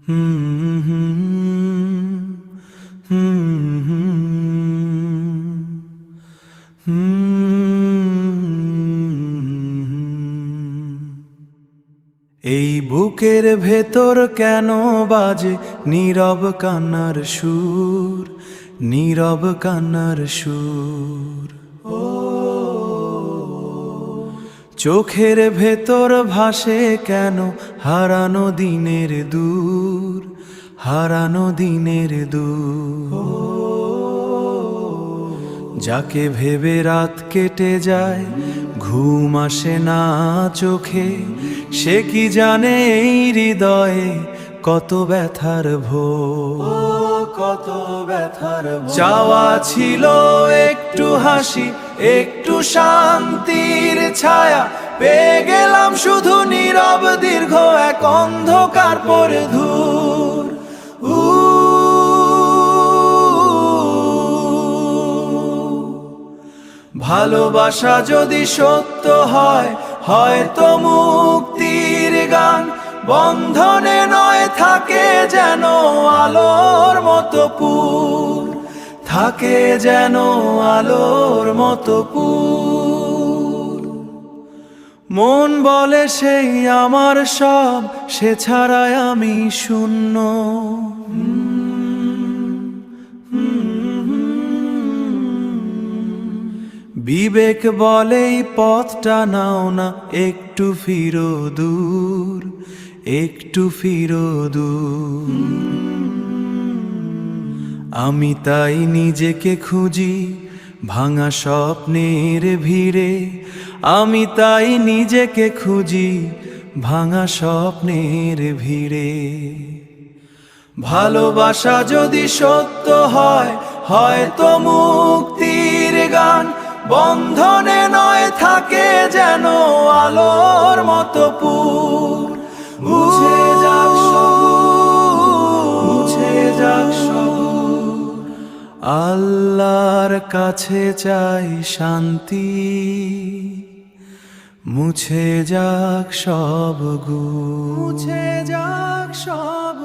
হুম হুম হুম হুম। এই বুকের ভেতর কেন বাজে নীরব কান্নার সুর, নীরব কান্নার সুর। চোখের ভেতর ভাসে কেন হারানো দিনের দূর, হারানো দিনের দূর। যাকে ভেবে রাত কেটে যায়, ঘুম আসে না চোখে, সে কি জানে এই হৃদয়ে কত ব্যথার ভোর, কত ব্যথার ভোর। চাওয়া ছিল একটু হাসি, একটু শান্তির ছায়া, পেয়ে গেলাম শুধু নীরব দীর্ঘ এক অন্ধকার পরে ধূর। ভালোবাসা যদি সত্য হয়, হয়তো মুক্তির গান, বন্ধনে নয় থাকে যেন আলোর মতো পুর, থাকে যেন আলোর মতো পুর। মন বলে সেই আমার সব, সে ছাড়াই আমি শূন্য। বিবেক বলে এই পথটা নাও না, একটু ফিরো দূর, একটু ফিরো দূর। আমি তাই নিজেকে খুঁজি ভাঙা স্বপ্নের ভিড়ে, আমি তাই নিজেকে খুঁজি ভাঙা স্বপ্নের ভিড়ে। ভালোবাসা যদি সত্য হয়, হয়তো মুক্তির গান, বন্ধনে নয় থাকে যেন আলোর মতো পুর। মুছে যাক সব, মুছে যাক সব। আল্লাহর কাছে চাই শান্তি, মুছে যাক সব গুণ, মুছে যাক সব।